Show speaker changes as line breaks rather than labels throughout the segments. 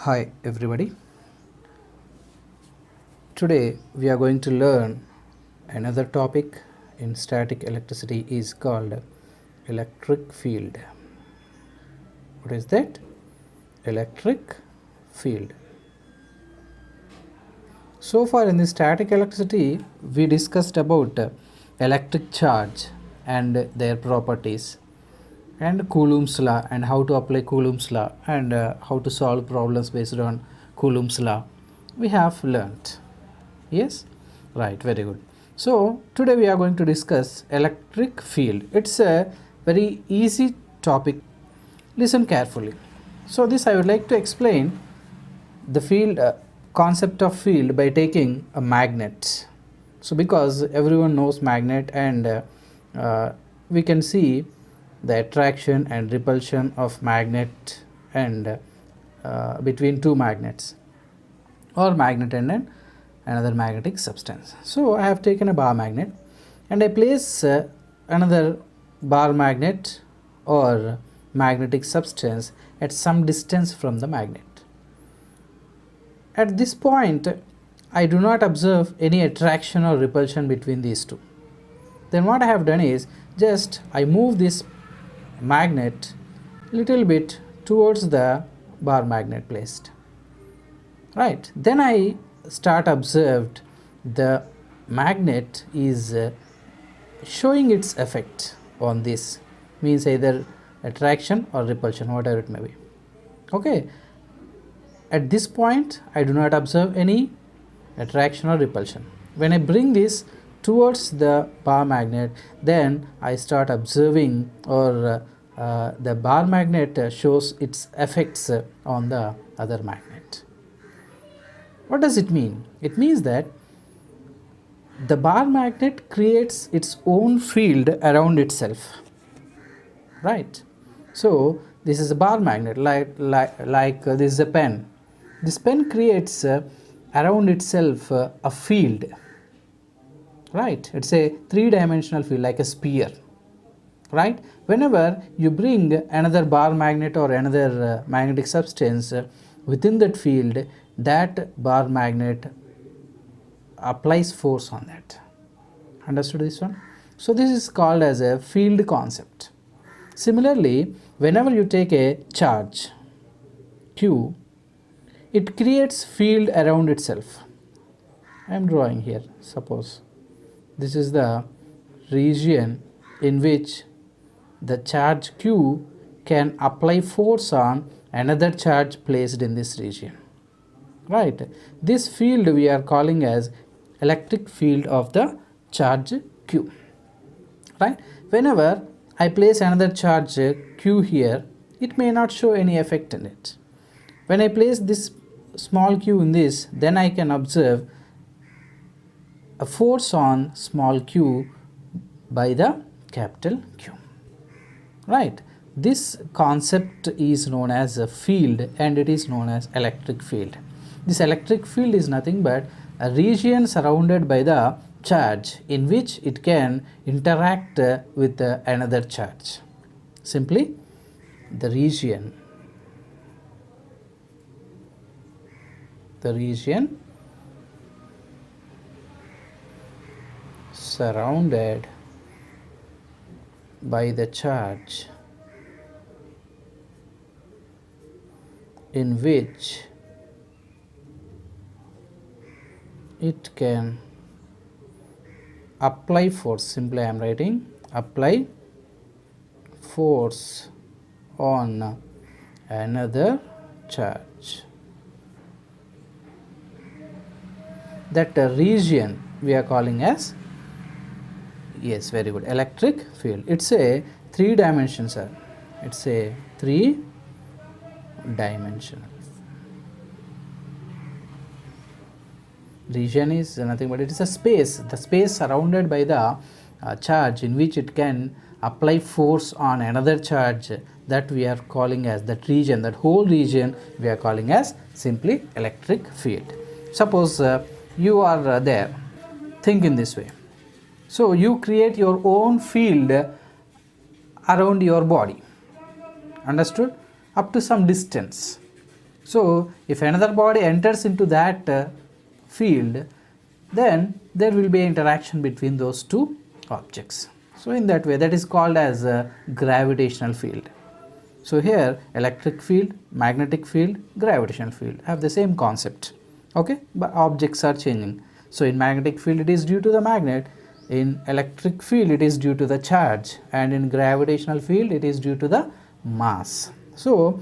Hi everybody. Today we are going to learn another topic in static electricity is called electric field. What is that? Electric field. So far in the static electricity we discussed about electric charge and their properties and Coulomb's law and how to apply Coulomb's law and how to solve problems based on Coulomb's law we have learnt. Yes, right, very good. So today we are going to discuss electric field. It's a very easy topic. Listen carefully. So this I would like to explain the field concept of field by taking a magnet. So because everyone knows magnet and we can see the attraction and repulsion of magnet and between two magnets or magnet and another magnetic substance. So I have taken a bar magnet and I place another bar magnet or magnetic substance at some distance from the magnet. At this point I do not observe any attraction or repulsion between these two. Then what I have done is just I move this magnet little bit towards the bar magnet placed. Right, then I start observed the magnet is showing its effect on this, means either attraction or repulsion, whatever it may be. Okay, at this point I do not observe any attraction or repulsion. When I bring this towards the bar magnet, then I start observing or the bar magnet shows its effects on the other magnet. What does it mean? It means that the bar magnet creates its own field around itself, right? So this is a bar magnet, like this is a pen. This pen creates around itself a field, right? It's a three-dimensional field like a sphere, right? Whenever you bring another bar magnet or another magnetic substance within that field, that bar magnet applies force on that. Understood this one? So this is called as a field concept. Similarly, whenever you take a charge Q, it creates field around itself. I am drawing here. Suppose this is the region in which the charge Q can apply force on another charge placed in this region, right? This field we are calling as electric field of the charge Q, right? Whenever I place another charge Q here, it may not show any effect in it. When I place this small q in this, then I can observe a force on small q by the capital Q, right? This concept is known as a field and it is known as electric field. This electric field is nothing but a region surrounded by the charge in which it can interact with another charge. Simply the region surrounded by the charge in which it can apply force. Simply I am writing apply force on another charge. That region we are calling as, yes, very good, electric field. It's a three-dimensional, sir. It's a three-dimensional. Region is nothing but it is a space, the space surrounded by the charge in which it can apply force on another charge, that we are calling as that region, that whole region we are calling as simply electric field. Suppose you are there, think in this way. So you create your own field around your body, understood, up to some distance. So if another body enters into that field, then there will be interaction between those two objects. So in that way, that is called as a gravitational field. So here electric field, magnetic field, gravitational field have the same concept, okay, but objects are changing. So in magnetic field it is due to the magnet, in electric field it is due to the charge, and in gravitational field it is due to the mass. So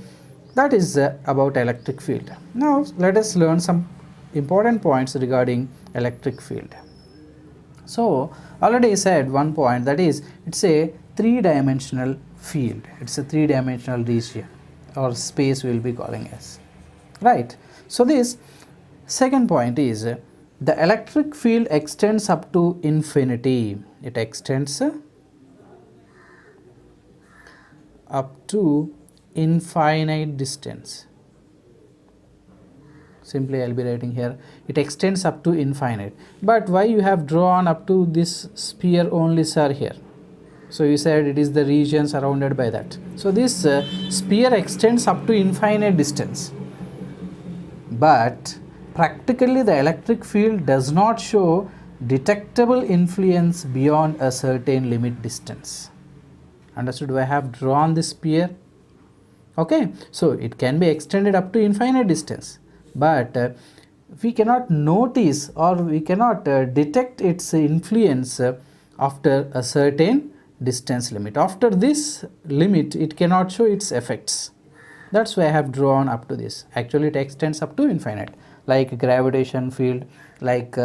that is about electric field. Now let us learn some important points regarding electric field. So already I said one point, that is it's a three-dimensional field. It's a three-dimensional region or space we will be calling as, right? So this second point is the electric field extends up to infinity. It extends up to infinite distance. Simply I will be writing here, it extends up to infinite. But why you have drawn up to this sphere only, sir, here? So you said it is the region surrounded by that. So this sphere extends up to infinite distance. But practically the electric field does not show detectable influence beyond a certain limit distance. Understood why I have drawn this sphere? Okay, so it can be extended up to infinite distance, but we cannot notice or we cannot detect its influence after a certain distance limit. After this limit it cannot show its effects. That's why I have drawn up to this. Actually it extends up to infinite, like gravitation field, like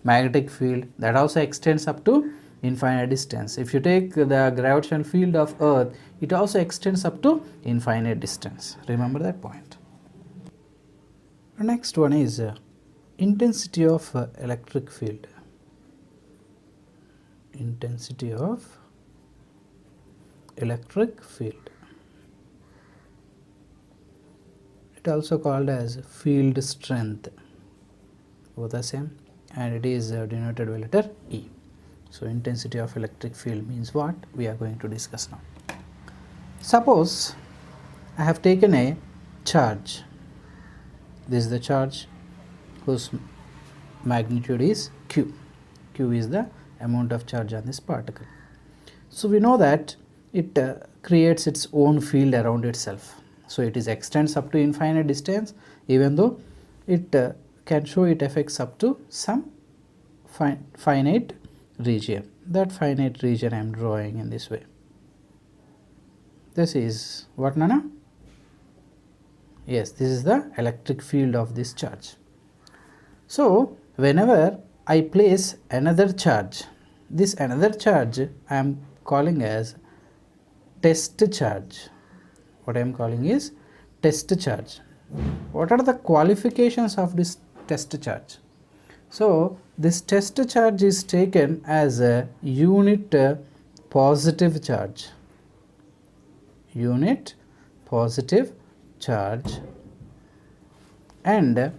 magnetic field, that also extends up to infinite distance. If you take the gravitational field of earth, it also extends up to infinite distance. Remember that point. The next one is intensity of electric field. Intensity of electric field. It also called as field strength, both the same, and it is denoted by letter E. So intensity of electric field means what? We are going to discuss now. Suppose I have taken a charge. This is the charge whose magnitude is Q. Q is the amount of charge on this particle. So we know that it creates its own field around itself. So it is extends up to infinite distance, even though it can show its effects up to some finite region. That finite region I am drawing in this way. This is what, Nana? Yes, this is the electric field of this charge. So whenever I place another charge, this another charge I am calling as test charge. What I am calling is test charge. What are the qualifications of this test charge? So this test charge is taken as a unit positive charge. Unit positive charge, and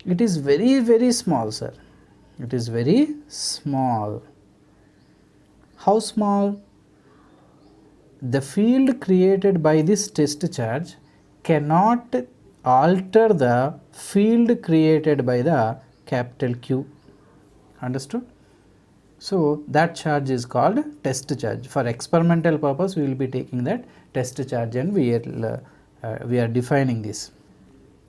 it is very small, sir. It is very small. How small? The field created by this test charge cannot alter the field created by the capital Q. Understood? So that charge is called test charge. For experimental purpose we will be taking that test charge, and we are defining this.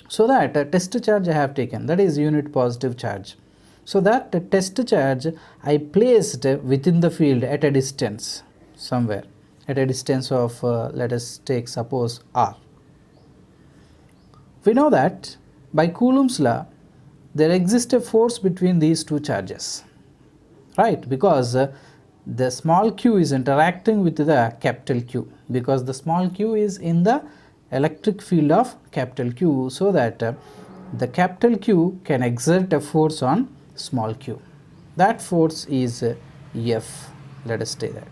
So that test charge I have taken, that is unit positive charge. So that test charge I placed within the field at a distance somewhere, at a distance of let us take suppose r. We know that by Coulomb's law there exists a force between these two charges, right? Because the small q is interacting with the capital Q, because the small q is in the electric field of capital Q, so that the capital Q can exert a force on small q. That force is F. Let us take that.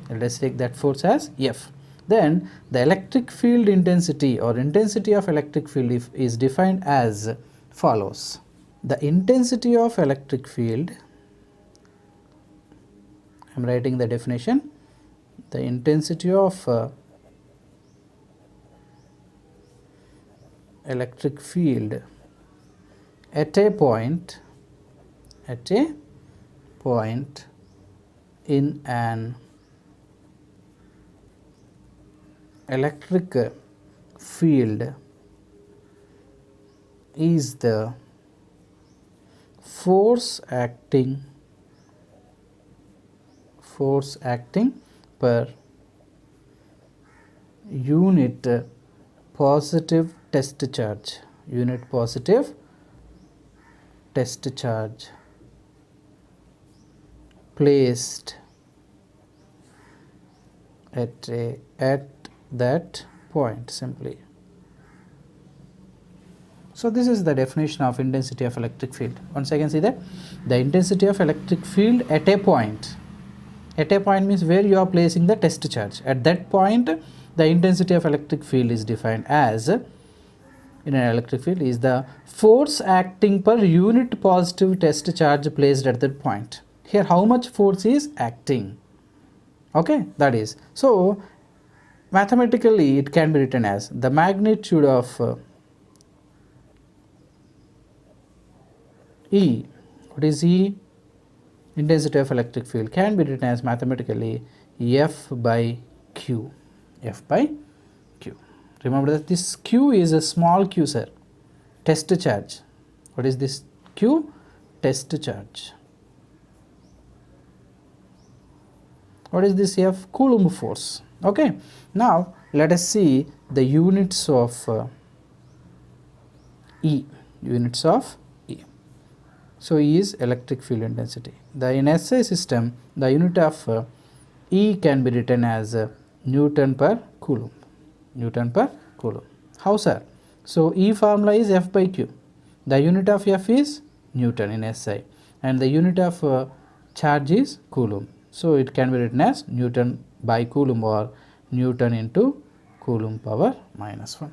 Let us take that force as F. Then the electric field intensity or intensity of electric field is defined as follows. The intensity of electric field, I am writing the definition. The intensity of electric field at a point in an electric field is the force acting per unit positive test charge placed at that point simply. So this is the definition of intensity of electric field. Once again, see that the intensity of electric field at a point means where you are placing the test charge. At that point, the intensity of electric field is defined as, in an electric field, is the force acting per unit positive test charge placed at that point. Here how much force is acting, okay, that is. So mathematically it can be written as the magnitude of E. What is E? Intensity of electric field can be written as mathematically F by Q. Remember that this Q is a small q, sir. Test charge. What is this Q? Test charge. What is this F? Coulomb force. Okay. Now let us see the units of E. So E is electric field intensity. In SI system, the unit of E can be written as Newton per Coulomb. How, sir? So E formula is F by Q. The unit of F is Newton in SI, and the unit of charge is Coulomb. So it can be written as Newton by Coulomb or Newton into Coulomb power minus 1.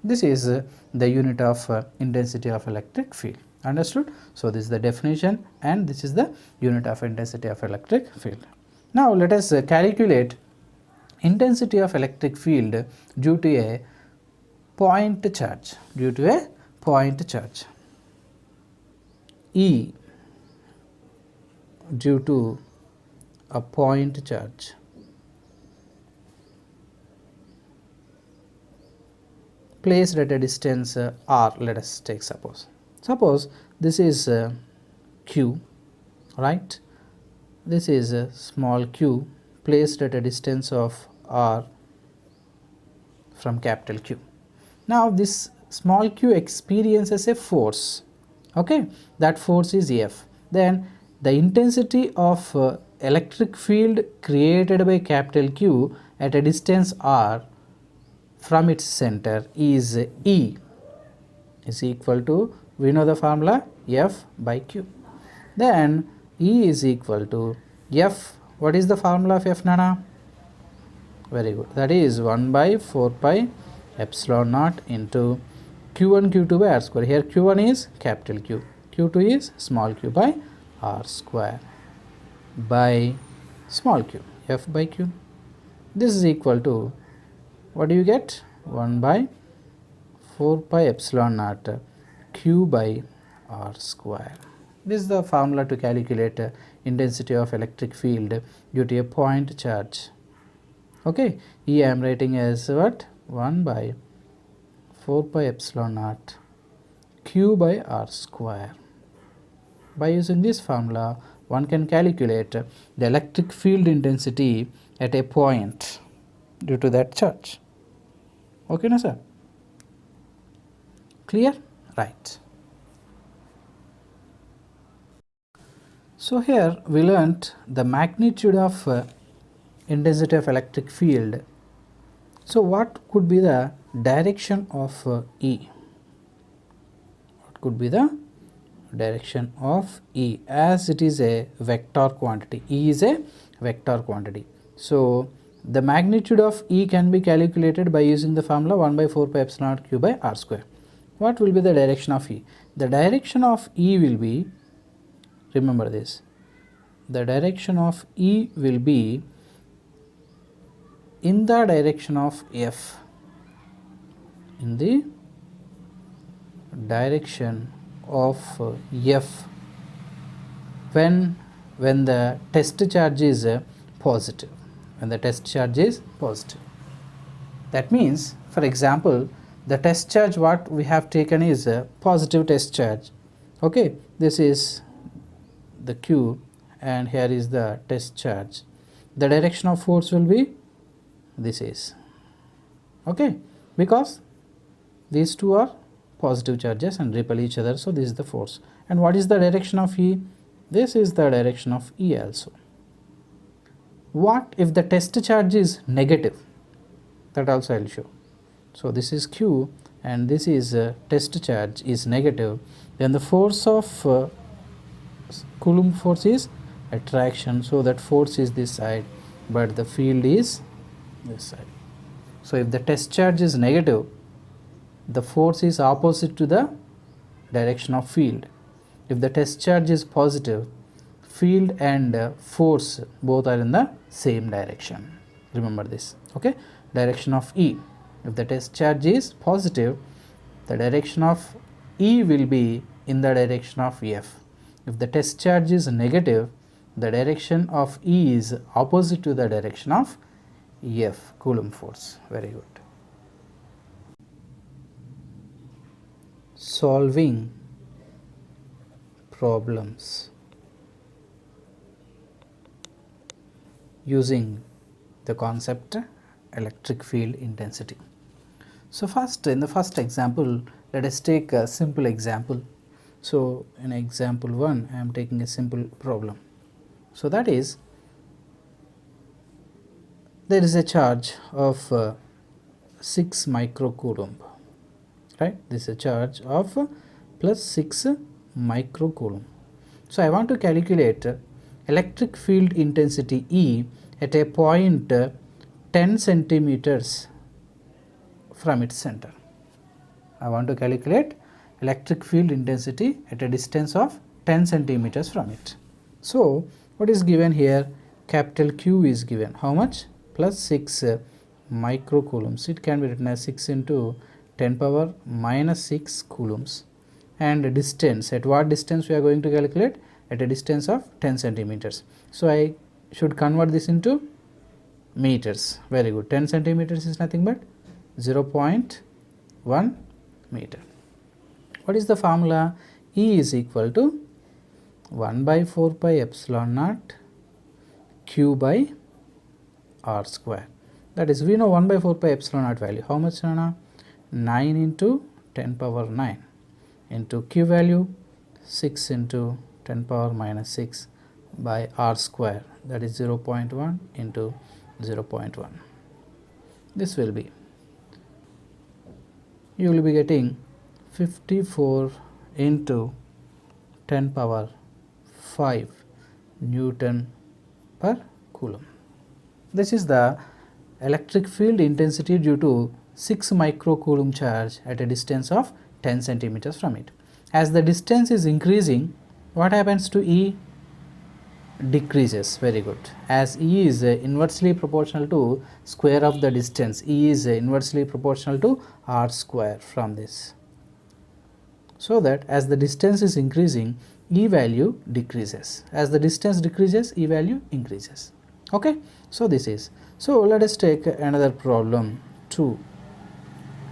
This is the unit of intensity of electric field. Understood? So this is the definition, and this is the unit of intensity of electric field. Now let us calculate intensity of electric field due to a point charge. E due to a point charge placed at a distance r. Let us take suppose this is q, right? This is a small q placed at a distance of r from capital Q. Now this small q experiences a force, okay, that force is F. Then the intensity of electric field created by capital Q at a distance r from its center is E, is equal to, we know the formula, F by Q. Then E is equal to F. What is the formula of F, Nana? Very good. That is 1 by 4 pi epsilon naught into Q1 Q2 by R square. Here Q1 is capital Q, Q2 is small q by R square by small q, F by Q. This is equal to, what do you get? 1 by 4 pi epsilon naught Q by R square. This is the formula to calculate intensity of electric field due to a point charge. Okay, E I am writing as what? 1 by 4 pi epsilon naught Q by R square. By using this formula, one can calculate the electric field intensity at a point due to that charge. Okay, na sir? Clear? Right. So here we learnt the magnitude of intensity of electric field. So what could be the direction of E? What could be the direction of E, as it is a vector quantity? E is a vector quantity. So the magnitude of E can be calculated by using the formula 1 by 4 pi epsilon naught Q by R square. What will be the direction of E? The direction of E will be, remember this, the direction of E will be in the direction of F, in the direction of F when the test charge is positive. When the test charge is positive, that means, for example, the test charge what we have taken is a positive test charge. Okay, this is the Q and here is the test charge. The direction of force will be this is, okay, because these two are positive charges and repel each other, so this is the force. And what is the direction of E? This is the direction of E also. What if the test charge is negative? That also I will show. So this is Q and this is test charge is negative, then the force of Coulomb force is attraction, so that force is this side but the field is this side. So if the test charge is negative, the force is opposite to the direction of field. If the test charge is positive, field and force both are in the same direction. Remember this, okay? Direction of E. If the test charge is positive, the direction of E will be in the direction of F. If the test charge is negative, the direction of E is opposite to the direction of F, Coulomb force. Very good. Solving problems using the concept electric field intensity. So first, in the first example, let us take a simple example. So in example 1, I am taking a simple problem. So that is, there is a charge of 6 microcoulomb, right? This is a charge of plus 6 microcoulomb. So I want to calculate electric field intensity E at a point 10 centimeters from its center. I want to calculate electric field intensity at a distance of 10 centimeters from it. So what is given here? Capital Q is given. How much? Plus 6 microcoulombs. It can be written as 6 into 10 power minus 6 coulombs. And distance, at what distance we are going to calculate? At a distance of 10 centimeters. So I should convert this into meters. Very good. 10 centimeters is nothing but 0.1 meter. What is the formula? E is equal to 1 by 4 pi epsilon naught Q by R square. That is, we know 1 by 4 pi epsilon naught value. How much, Nana? 9 into 10 power 9 into Q value 6 into 10 power minus 6 by R square. That is 0.1 into 0.1. This will be, you will be getting 54 into 10 power 5 Newton per coulomb. This is the electric field intensity due to 6 microcoulomb charge at a distance of 10 centimeters from it. As the distance is increasing, what happens to E? Decreases. Very good. As E is inversely proportional to square of the distance, E is inversely proportional to R square from this. So that as the distance is increasing, E value decreases. As the distance decreases, E value increases. Okay. So this is. So let us take another problem 2.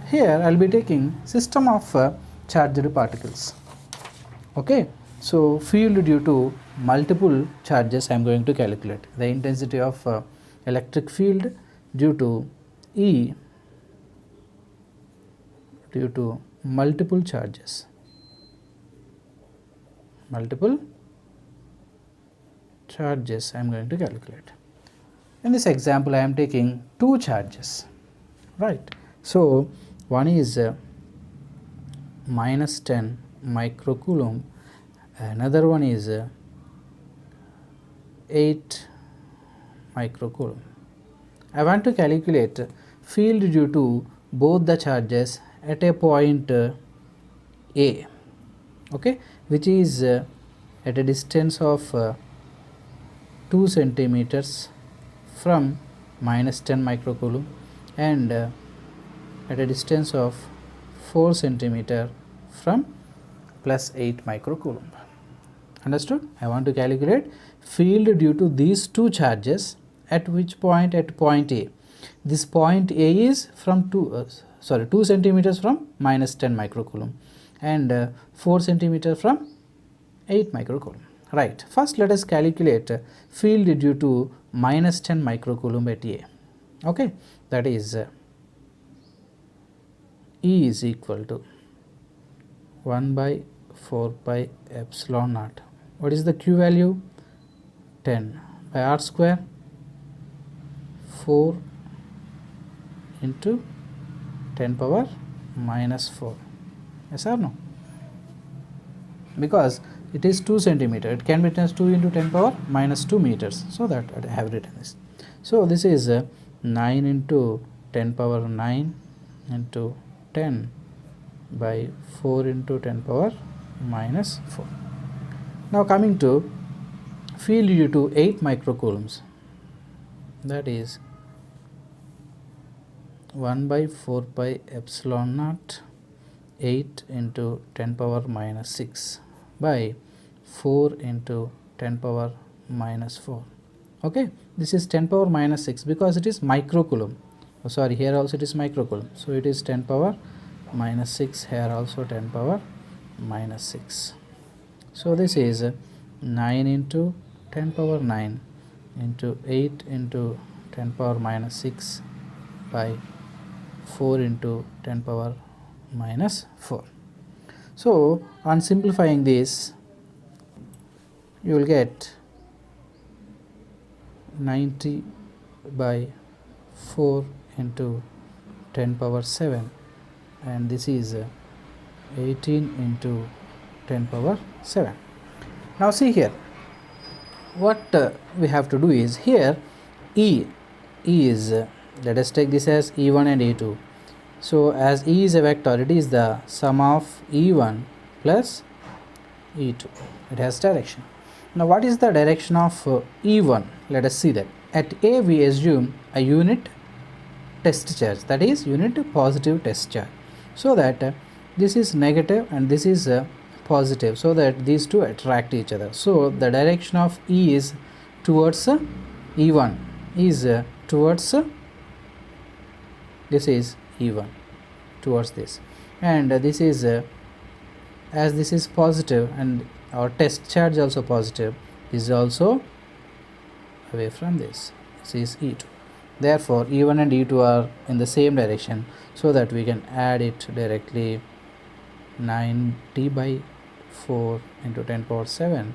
Here I will be taking system of charged particles. Okay. So field due to multiple charges I am going to calculate. The intensity of electric field due to E due to multiple charges. Multiple charges I am going to calculate. In this example I am taking 2 charges, right. So one is minus 10 microcoulomb, another one is 8 microcoulomb. I want to calculate field due to both the charges at a point A, okay, which is at a distance of 2 centimeters from minus 10 microcoulomb and at a distance of 4 centimeter from plus 8 microcoulomb. Understood? I want to calculate field due to these two charges at which point? At point A. This point A is from 2 centimeters from minus 10 microcoulomb and 4 centimeter from 8 microcoulomb. Right. First let us calculate field due to minus 10 microcoulomb at A. Okay. That is E is equal to 1 by 4 pi epsilon naught. What is the Q value? 10 by R square, 4 into 10 power minus 4. Yes or no? Because it is 2 centimeter, it can be written as 2 into 10 power minus 2 meters. So that I have written this. So this is 9 into 10 power 9 into 10 by 4 into 10 power minus 4. Now coming to field due to 8 microcoulombs, that is 1 by 4 pi epsilon naught 8 into 10 power minus 6 by 4 into 10 power minus 4. Okay, this is 10 power minus 6 because it is microcoulomb. Oh, sorry, here also it is microcoulomb. So it is 10 power minus 6, here also 10 power minus 6. So this is 9 into 10 power 9 into 8 into 10 power minus 6 by 4 into 10 power minus 4. So on simplifying this, you will get 90 by 4 into 10 power 7, and this is 18 into 10 power 7. Now see here, what we have to do is, here E is, let us take this as E1 and E2. So as E is a vector, it is the sum of E1 plus E2. It has direction. Now what is the direction of E1? Let us see that. At A we assume a unit test charge, that is unit positive test charge, so that this is negative and this is positive, so that these two attract each other. So the direction of E is towards E1 is towards this is E1 towards this, and this is as this is positive and our test charge also positive, is also away from this. This is E2. Therefore E1 and E2 are in the same direction, so that we can add it directly. 90 by 4 into 10 power 7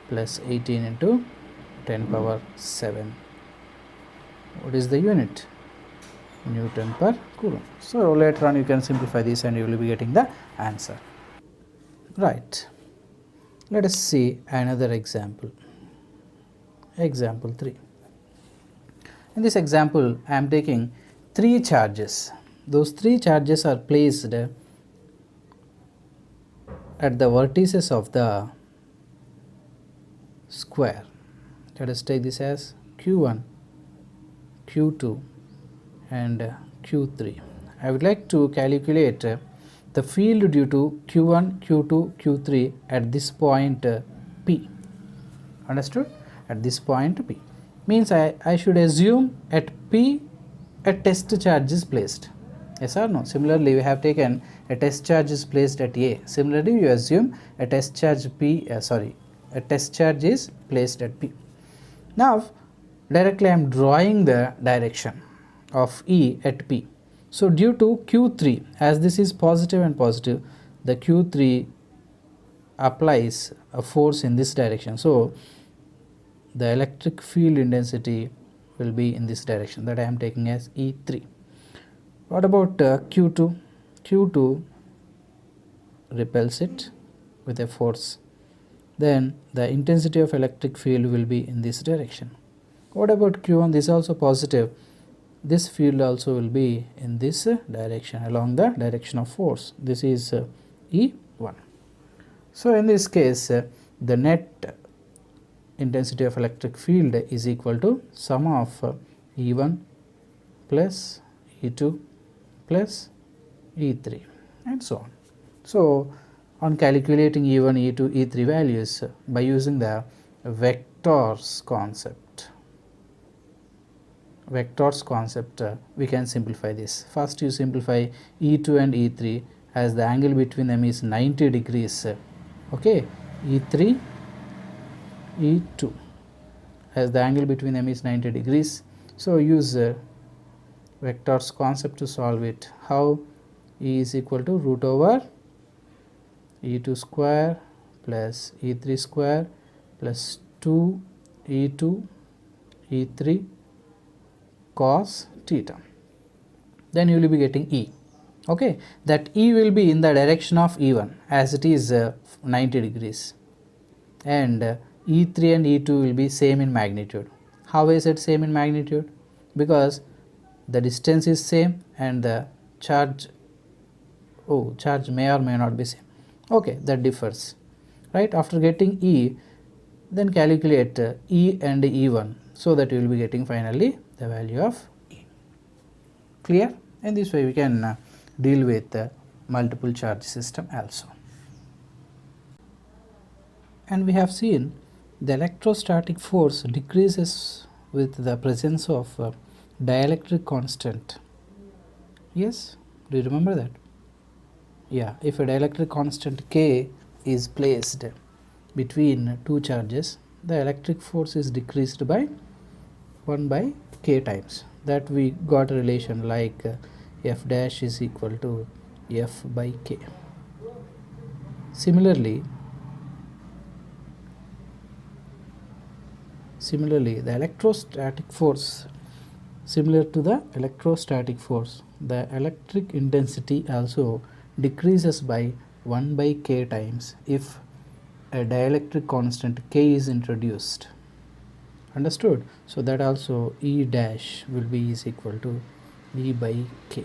plus 18 into 10 power 7. What is the unit? Newton per coulomb. So later on you can simplify this and you will be getting the answer. Right. Let us see another example. Example 3. In this example, I am taking 3 charges. Those 3 charges are placed at the vertices of the square. Let us take this as Q1, Q2 and Q3. I would like to calculate the field due to Q1, Q2, Q3 at this point P. Understood? At this point P. Means I should assume at P a test charge is placed. Yes or no? Similarly, we have taken a test charge is placed at A. Similarly, you assume a test charge a test charge is placed at P. Now, directly I am drawing the direction of E at P. So due to Q3, as this is positive and positive, the Q3 applies a force in this direction. So the electric field intensity will be in this direction, that I am taking as E3. What about Q2? Q2 repels it with a force. Then the intensity of electric field will be in this direction. What about Q1? This is also positive. This field also will be in this direction, along the direction of force. This is E1. So in this case, the net intensity of electric field is equal to sum of E1 plus E2 plus E3 and so on. So on calculating E1, E2, E3 values by using the vectors concept, we can simplify this. First you simplify E2 and E3 as the angle between them is 90 degrees. Okay, E3, E2 as the angle between them is 90 degrees. So use vectors concept to solve it. How? E is equal to root over E2 square plus E3 square plus 2 E2 E3 cos theta. Then you will be getting E. Okay, that E will be in the direction of E1 as it is 90 degrees, and E3 and E2 will be same in magnitude. How is it same in magnitude? Because the distance is same and the charge may or may not be same. Okay, that differs, right? After getting E, then calculate E and E1, so that you will be getting finally the value of E. Clear? And this way we can deal with the multiple charge system also. And we have seen the electrostatic force decreases with the presence of dielectric constant. Yes, do you remember that? Yeah, if a dielectric constant K is placed between two charges, the electric force is decreased by 1 by K times. That we got a relation like F dash is equal to F by K. Similarly, the electrostatic force, similar to the electrostatic force, the electric intensity also decreases by 1 by K times if a dielectric constant K is introduced. Understood? So that also E dash will be is equal to E by K,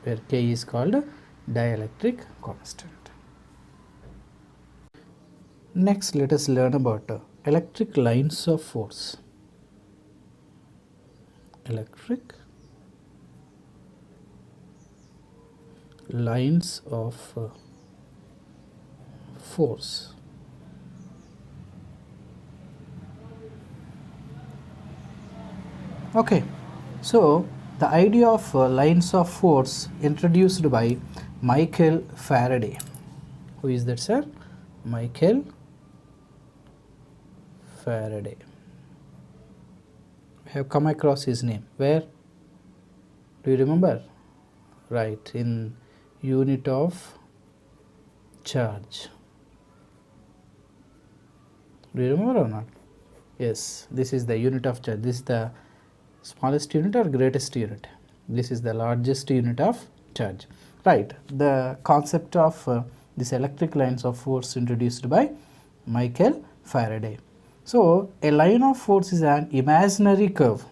where K is called dielectric constant. Next, let us learn about electric lines of force. Electric lines of force. Okay, so the idea of lines of force introduced by Michael Faraday. Who is that, sir? Michael Faraday. I have come across his name. Where? Do you remember? Right, in unit of charge. Do you remember or not? Yes, this is the unit of charge. This is the smallest unit or greatest unit. This is the largest unit of charge. Right, the concept of this electric lines of force introduced by Michael Faraday. So a line of force is an imaginary curve,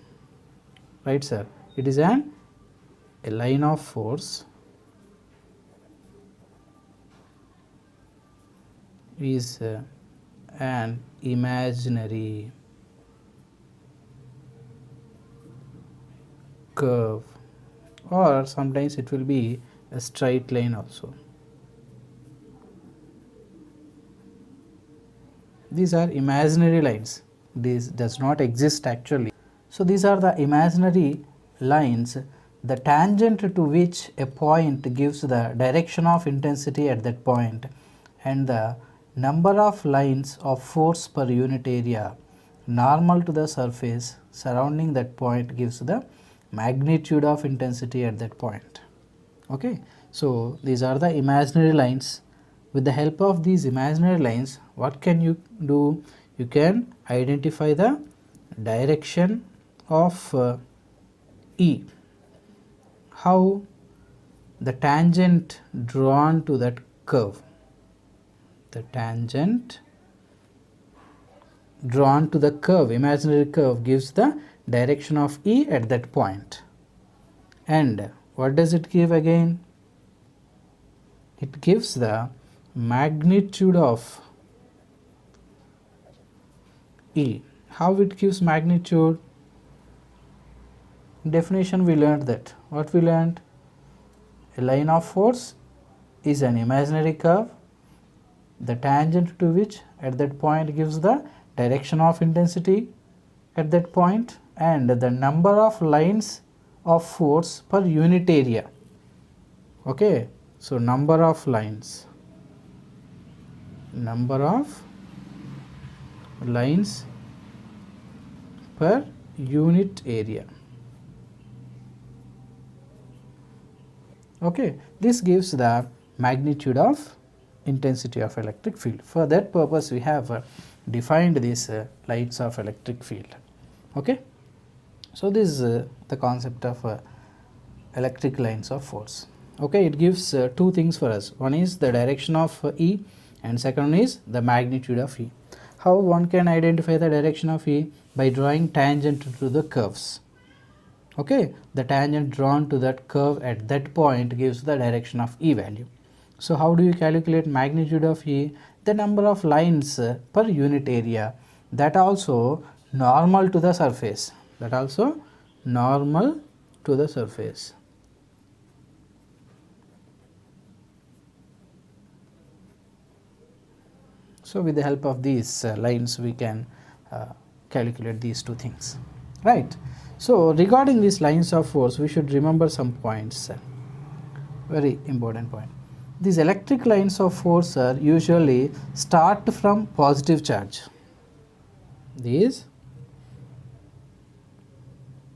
right sir? It is a line of force is an imaginary curve, or sometimes it will be a straight line also. These are imaginary lines. This does not exist actually. So these are the imaginary lines, the tangent to which a point gives the direction of intensity at that point, and the number of lines of force per unit area normal to the surface surrounding that point gives the magnitude of intensity at that point. Okay, so these are the imaginary lines. With the help of these imaginary lines, what can you do? You can identify the direction of E. How? The tangent drawn to that curve. The tangent drawn to the curve, imaginary curve, gives the direction of E at that point. And what does it give again? It gives the magnitude of E. How it gives magnitude? Definition we learned that. What we learned? A line of force is an imaginary curve, the tangent to which at that point gives the direction of intensity at that point, and the number of lines of force per unit area. Okay, so number of lines per unit area. Okay, this gives the magnitude of intensity of electric field. For that purpose we have defined these lines of electric field. Okay, so this is the concept of electric lines of force. Okay, it gives two things for us. One is the direction of E, and second one is the magnitude of E. How one can identify the direction of E? By drawing tangent to the curves. Okay, the tangent drawn to that curve at that point gives the direction of E value. So how do you calculate magnitude of E? The number of lines per unit area, that also normal to the surface, So with the help of these lines we can calculate these two things, right? So regarding these lines of force we should remember some points, very important point. These electric lines of force usually start from positive charge. These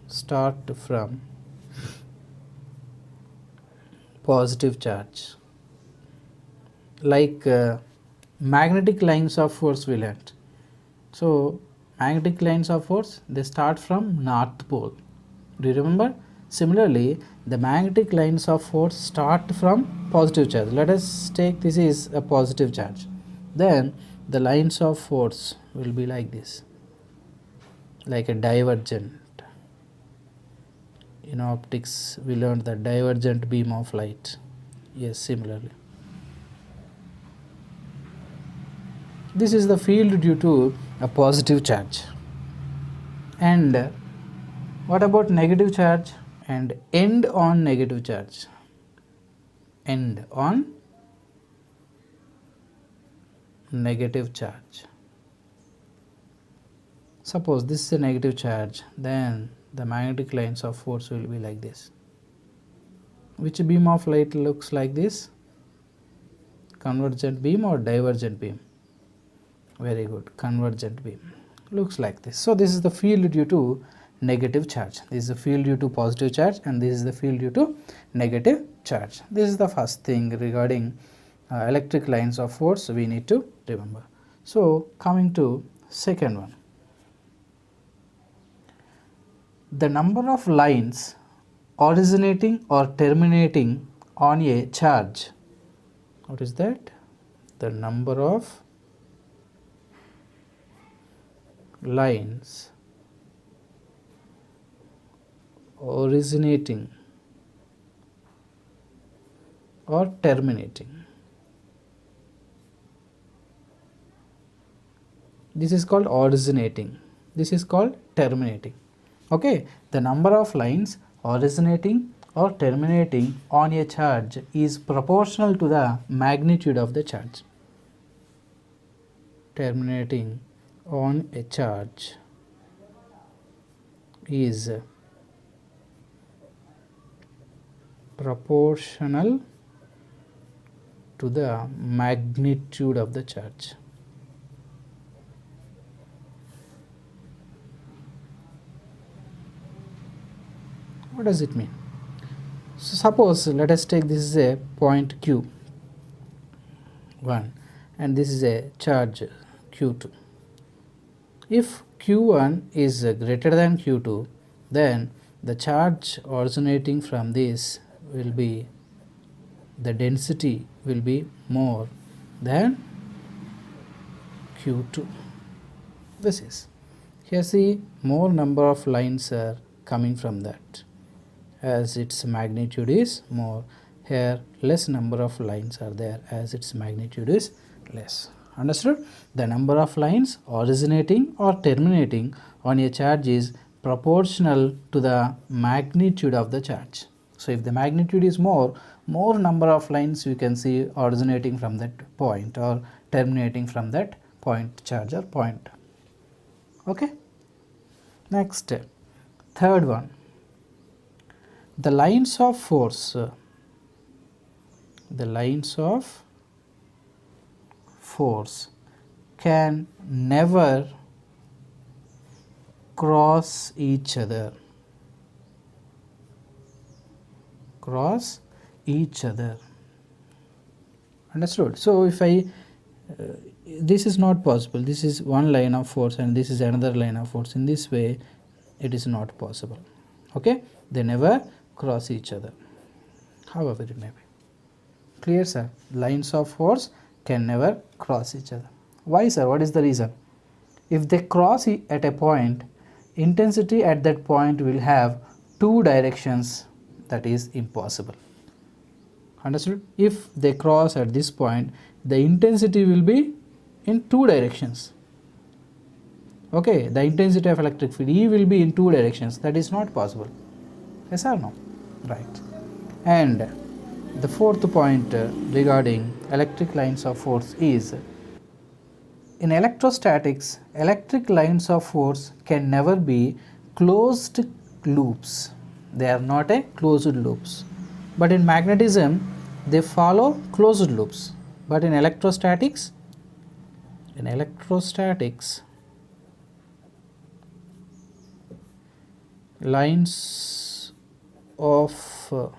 start from positive charge, like magnetic lines of force we learnt. So magnetic lines of force, they start from north pole. Do you remember? Similarly, the magnetic lines of force start from positive charge. Let us take this is a positive charge. Then the lines of force will be like this, like a divergent. In optics we learned the divergent beam of light. Yes, similarly. This is the field due to a positive charge. And what about negative charge? And end on negative charge. End on negative charge. Suppose this is a negative charge, then the magnetic lines of force will be like this. Which beam of light looks like this? Convergent beam or divergent beam? Very good, convergent beam looks like this. So this is the field due to negative charge. This is the field due to positive charge, and this is the field due to negative charge. This is the first thing regarding electric lines of force we need to remember. So coming to second one, the number of lines originating or terminating on a charge. What is that? The number of lines originating or terminating. This is called originating. This is called terminating. Okay, the number of lines originating or terminating on a charge is proportional to the magnitude of the charge. Terminating on a charge is proportional to the magnitude of the charge. What does it mean? So suppose let us take this is a point Q1 and this is a charge Q2. If Q1 is greater than Q2, then the charge originating from this will be, the density will be more than Q2. This is, here see more number of lines are coming from that, as its magnitude is more. Here less number of lines are there as its magnitude is less. Understood? The number of lines originating or terminating on a charge is proportional to the magnitude of the charge. So if the magnitude is more number of lines you can see originating from that point or terminating from that point charge or point. Okay. Next, third one, the lines of force can never cross each other. Understood? So if I this is not possible, this is one line of force and this is another line of force. In this way it is not possible. Okay, they never cross each other, however it may be. Clear, sir? Lines of force can never cross each other. Why, sir? What is the reason? If they cross at a point, intensity at that point will have two directions. That is impossible. Understood? If they cross at this point, the intensity will be in two directions. Okay, the intensity of electric field E will be in two directions. That is not possible. Yes or no? Right. And the fourth point regarding electric lines of force is, in electrostatics, electric lines of force can never be closed loops. They are not a closed loops. But in magnetism, they follow closed loops. But in electrostatics, lines of force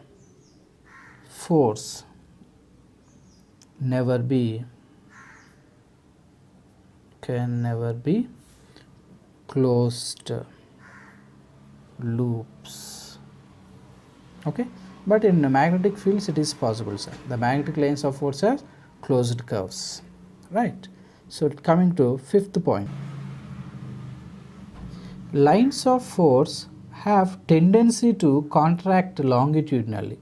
can never be closed loops. Okay, but in the magnetic fields it is possible, sir. The magnetic lines of force are closed curves, right? So coming to fifth point, lines of force have tendency to contract longitudinally.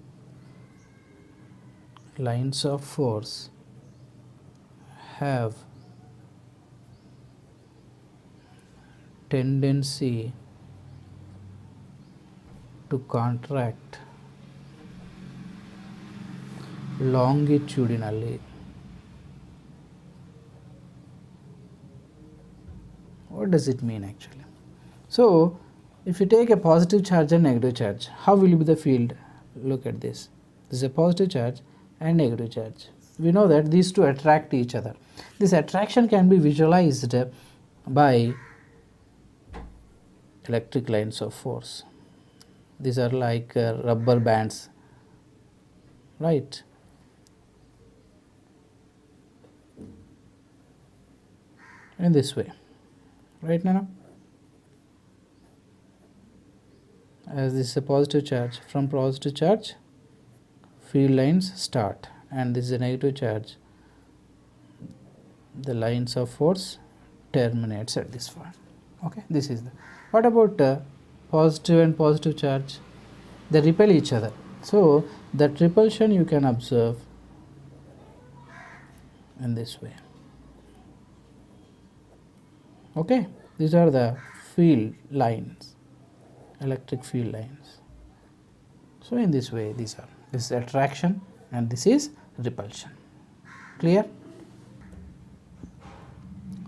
Lines of force have tendency to contract longitudinally. What does it mean actually? So if you take a positive charge and negative charge, how will be the field? Look at this. This is a positive charge and negative charge. We know that these two attract each other. This attraction can be visualized by electric lines of force. These are like rubber bands, right? In this way, right, Nana? As this is a positive charge, from positive charge field lines start, and this is a negative charge, the lines of force terminates at this point. Okay, this is the. What about positive and positive charge? They repel each other. So that repulsion you can observe in this way. Okay, these are the field lines, electric field lines. So in this way these are, this is attraction and this is repulsion. Clear?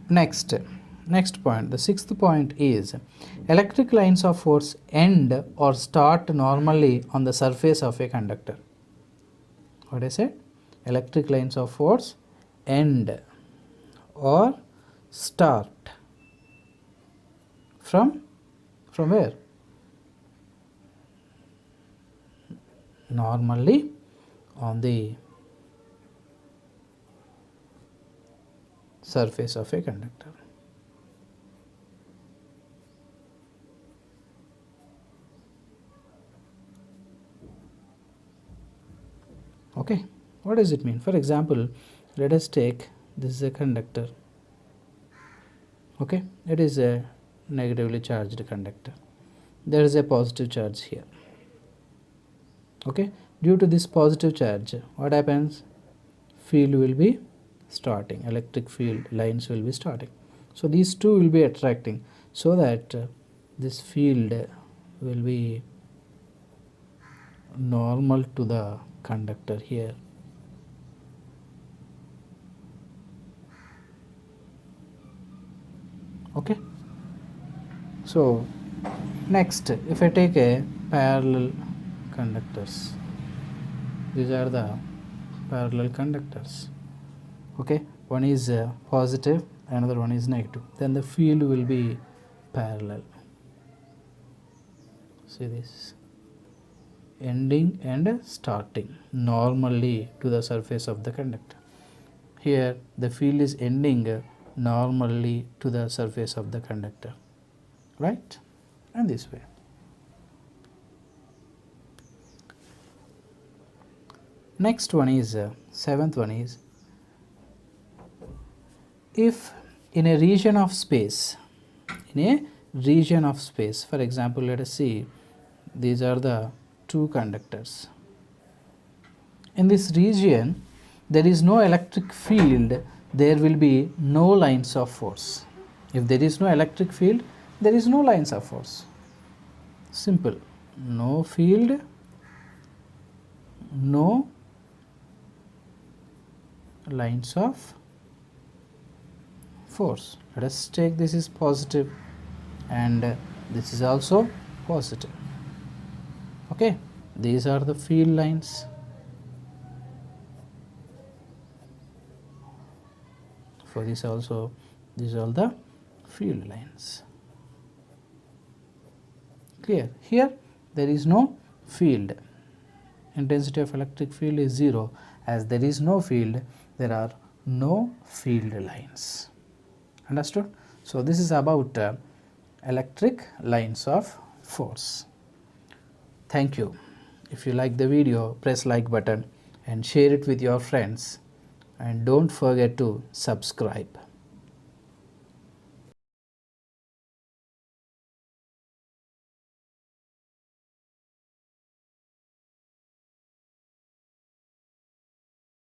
Next point, the sixth point is, electric lines of force end or start normally on the surface of a conductor. What I said? Electric lines of force end or start from where? Normally on the surface of a conductor. Okay, what does it mean? For example, let us take, this is a conductor. Okay, it is a negatively charged conductor. There is a positive charge here. Okay, due to this positive charge, what happens? Field will be starting, electric field lines will be starting. So these two will be attracting, so that this field will be normal to the conductor here. Okay, so next, if I take a parallel conductors, these are the parallel conductors. Okay, one is positive, another one is negative, then the field will be parallel. See this, ending and starting normally to the surface of the conductor. Here the field is ending normally to the surface of the conductor, right? And this way. Next one is seventh one is, if in a region of space, for example, let us see, these are the two conductors. In this region there is no electric field, there will be no lines of force. If there is no electric field, there is no lines of force. Simple. No field, no lines of force. Let us take this is positive and this is also positive. Okay, these are the field lines. For this also, these are the field lines. Clear? Here there is no field. Intensity of electric field is 0. As there is no field, there are no field lines. Understood? So this is about electric lines of force. Thank you. If you like the video, press like button and share it with your friends, and don't forget to subscribe.